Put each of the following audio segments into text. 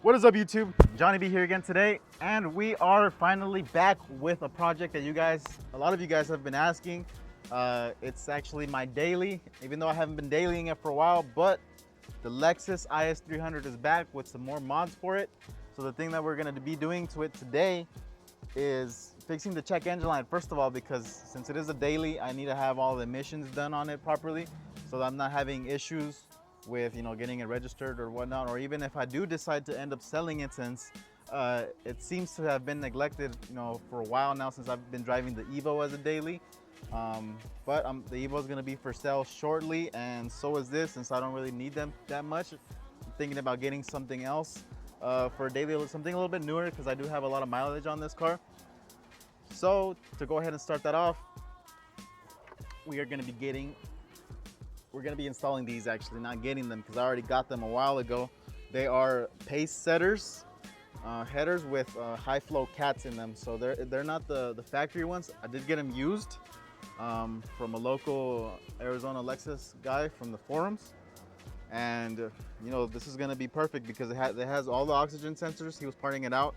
What is up, YouTube? Johnny B here again today, and we are finally back with a project that a lot of you guys have been asking. It's actually my daily, even though I haven't been dailying it for a while, but the Lexus IS300 is back with some more mods for it. So the thing that we're gonna be doing to it today is fixing the check engine light, first of all, because since it is a daily, I need to have all the emissions done on it properly so that I'm not having issues with getting it registered or whatnot, or even if I do decide to end up selling it, since it seems to have been neglected for a while now, since I've been driving the Evo as a daily. But the Evo is going to be for sale shortly, and so is this, since I don't really need them that much. I'm thinking about getting something else for a daily, something a little bit newer, because I do have a lot of mileage on this car. So to go ahead and start that off, we're going to be installing these, actually not getting them, because I already got them a while ago. They are Pacesetters headers with high flow cats in them, so they're not the factory ones. I did get them used from a local Arizona Lexus guy from the forums, and this is going to be perfect because it has all the oxygen sensors. He was parting it out.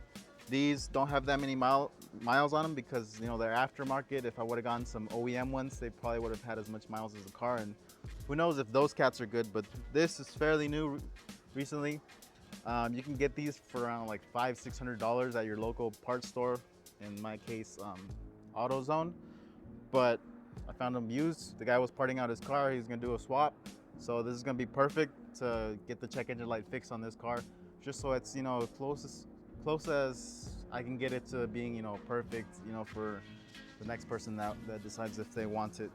These don't have that many miles on them because they're aftermarket. If I would have gotten some OEM ones, they probably would have had as much miles as the car, and who knows if those cats are good. But this is fairly new recently. You can get these for around like $500–600 at your local parts store, in my case AutoZone. But I found them used. The guy was parting out his car. He's gonna do a swap, so this is gonna be perfect to get the check engine light fixed on this car, just so it's close as I can get it to being perfect for the next person that decides if they want it.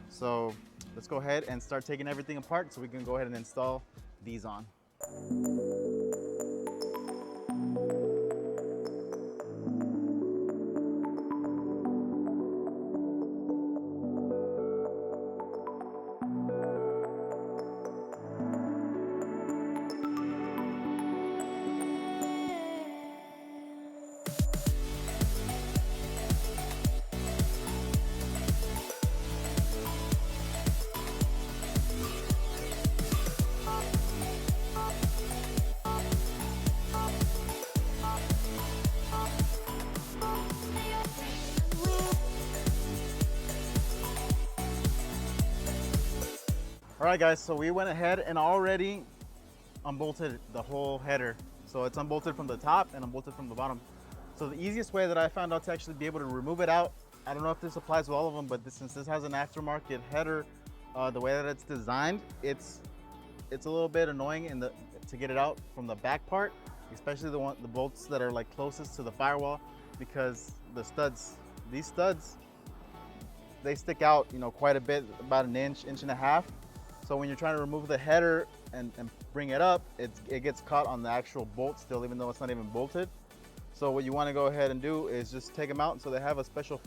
So let's go ahead and start taking everything apart so we can go ahead and install these on. All right, guys, so we went ahead and already unbolted the whole header. So it's unbolted from the top and unbolted from the bottom. So the easiest way that I found out to actually be able to remove it out, I don't know if this applies to all of them, but since this has an aftermarket header, the way that it's designed, it's a little bit annoying to get it out from the back part, especially the bolts that are like closest to the firewall, because these studs, they stick out quite a bit, about an inch and a half. So when you're trying to remove the header and bring it up, it gets caught on the actual bolt still, even though it's not even bolted. So what you want to go ahead and do is just take them out. So they have a special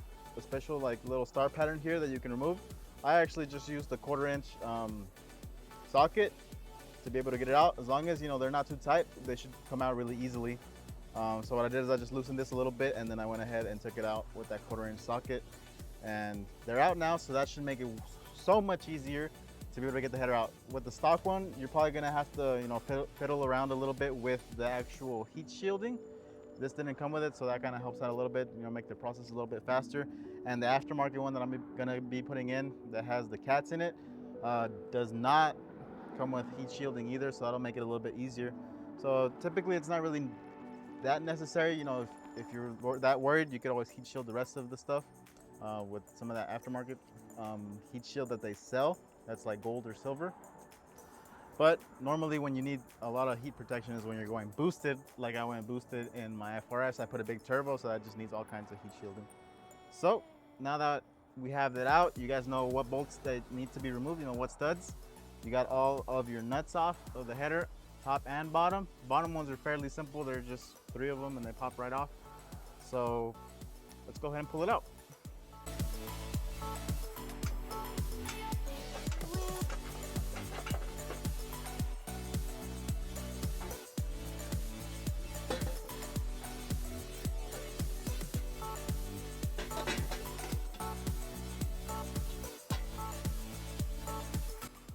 like little star pattern here that you can remove. I actually just used the 1/4 inch socket to be able to get it out. As long as they're not too tight, they should come out really easily. So what I did is I just loosened this a little bit, and then I went ahead and took it out with that 1/4 inch socket, and they're out now. So that should make it so much easier to be able to get the header out. With the stock one, you're probably gonna have to fiddle around a little bit with the actual heat shielding. This didn't come with it, so that kind of helps out a little bit, make the process a little bit faster. And the aftermarket one that I'm gonna be putting in, that has the cats in it, does not come with heat shielding either, so that'll make it a little bit easier. So typically it's not really that necessary. If you're that worried, you could always heat shield the rest of the stuff with some of that aftermarket heat shield that they sell. That's like gold or silver. But normally when you need a lot of heat protection is when you're going boosted, like I went boosted in my FRS. I put a big turbo, so that just needs all kinds of heat shielding. So now that we have that out, you guys know what bolts that need to be removed, what studs. You got all of your nuts off of the header, top and bottom. Bottom ones are fairly simple. There's just 3 of them and they pop right off. So let's go ahead and pull it out.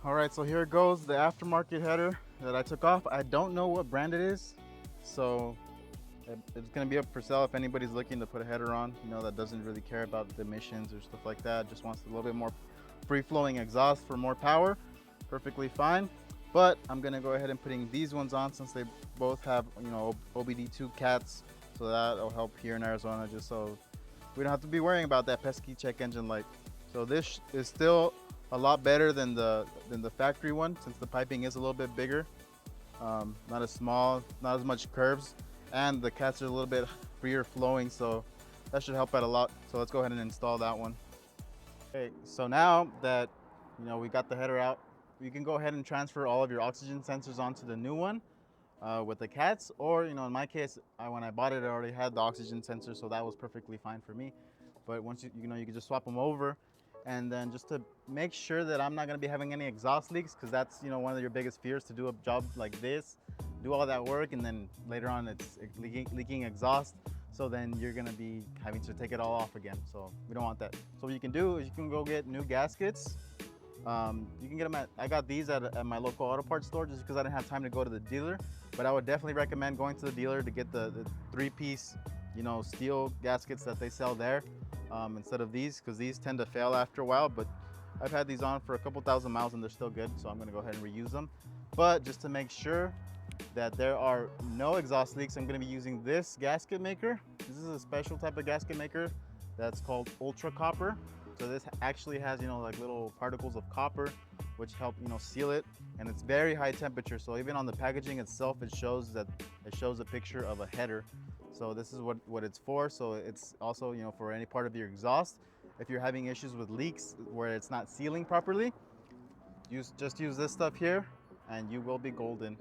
All right, so here it goes, the aftermarket header that I took off. I don't know what brand it is. So it's gonna be up for sale if anybody's looking to put a header on, you know, that doesn't really care about the emissions or stuff like that, just wants a little bit more free-flowing exhaust for more power. Perfectly fine. But I'm gonna go ahead and putting these ones on since they both have, you know, OBD2 cats, so that'll help here in Arizona, just so we don't have to be worrying about that pesky check engine light. So this is still a lot better than the factory one, since the piping is a little bit bigger, not as small, not as much curves, and the cats are a little bit freer flowing, so that should help out a lot. So let's go ahead and install that one. Okay, so now that, you know, we got the header out, you can go ahead and transfer all of your oxygen sensors onto the new one with the cats, or, you know, in my case, when I bought it, I already had the oxygen sensor, so that was perfectly fine for me. But once you know, you can just swap them over, and then just to make sure that I'm not going to be having any exhaust leaks, because that's, you know, one of your biggest fears, to do a job like this, do all that work, and then later on it's leaking exhaust. So then you're gonna be having to take it all off again. So we don't want that. So what you can do is you can go get new gaskets. You can get them I got these at my local auto parts store just because I didn't have time to go to the dealer. But I would definitely recommend going to the dealer to get the 3-piece, you know, steel gaskets that they sell there instead of these, because these tend to fail after a while. But I've had these on for a couple thousand miles and they're still good. So I'm gonna go ahead and reuse them. But just to make sure that there are no exhaust leaks, I'm going to be using this gasket maker. This is a special type of gasket maker that's called ultra copper. So this actually has, you know, like little particles of copper which help, you know, seal it, and it's very high temperature. So even on the packaging itself, it shows a picture of a header. So this is what it's for. So it's also, you know, for any part of your exhaust. If you're having issues with leaks where it's not sealing properly, just use this stuff here and you will be golden.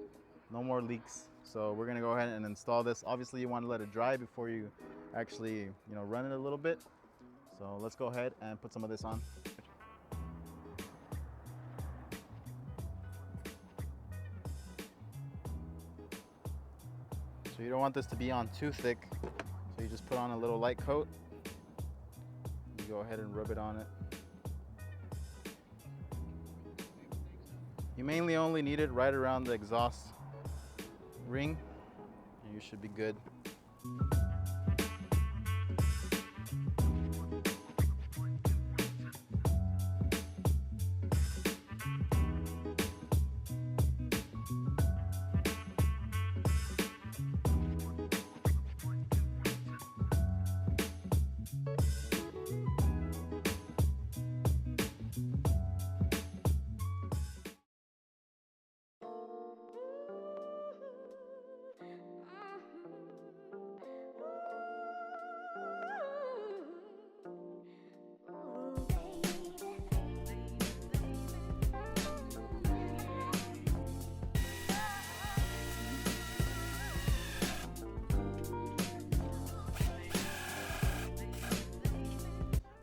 No more leaks. So we're gonna go ahead and install this. Obviously you want to let it dry before you actually, you know, run it a little bit. So let's go ahead and put some of this on. So you don't want this to be on too thick. So you just put on a little light coat. You go ahead and rub it on it. You mainly only need it right around the exhaust ring, and you should be good.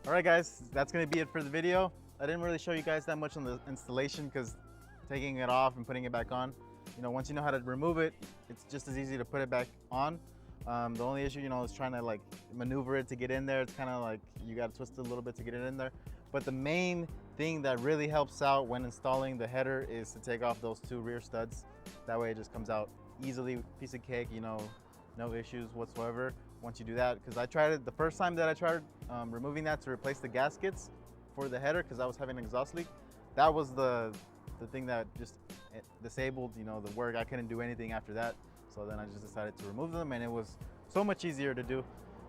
All right guys, that's gonna be it for the video. I didn't really show you guys that much on the installation because taking it off and putting it back on, you know, once you know how to remove it, it's just as easy to put it back on. The only issue, you know, is trying to like maneuver it to get in there. It's kind of like you got to twist it a little bit to get it in there. But the main thing that really helps out when installing the header is to take off those 2 rear studs. That way it just comes out easily, piece of cake, you know, no issues whatsoever once you do that. Because I tried it the first time that I tried removing that to replace the gaskets for the header, because I was having an exhaust leak. That was the thing that just disabled, you know, the work. I couldn't do anything after that. So then I just decided to remove them, and it was so much easier to do.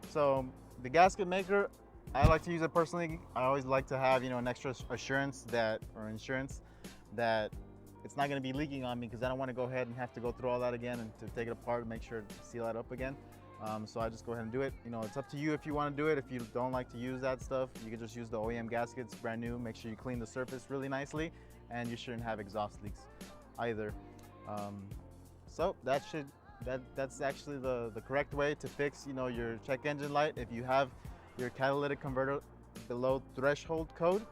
So the gasket maker, I like to use it personally. I always like to have, you know, an extra insurance that it's not going to be leaking on me, because I don't want to go ahead and have to go through all that again and to take it apart and make sure to seal that up again. So I just go ahead and do it. You know, it's up to you if you want to do it. If you don't like to use that stuff, you can just use the OEM gaskets, brand new. Make sure you clean the surface really nicely, and you shouldn't have exhaust leaks either. So that's actually the correct way to fix, you know, your check engine light if you have your catalytic converter below threshold code.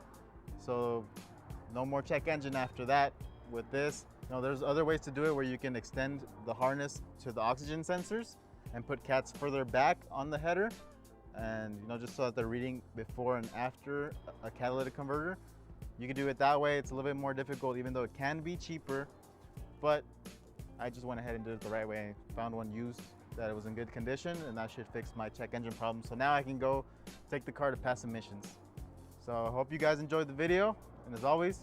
So no more check engine after that with this. You know, there's other ways to do it where you can extend the harness to the oxygen sensors and put cats further back on the header, and, you know, just so that they're reading before and after a catalytic converter. You can do it that way. It's a little bit more difficult, even though it can be cheaper, but I just went ahead and did it the right way. Found one used that it was in good condition, and that should fix my check engine problem. So now I can go take the car to pass emissions. So I hope you guys enjoyed the video, and as always,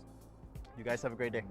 you guys have a great day.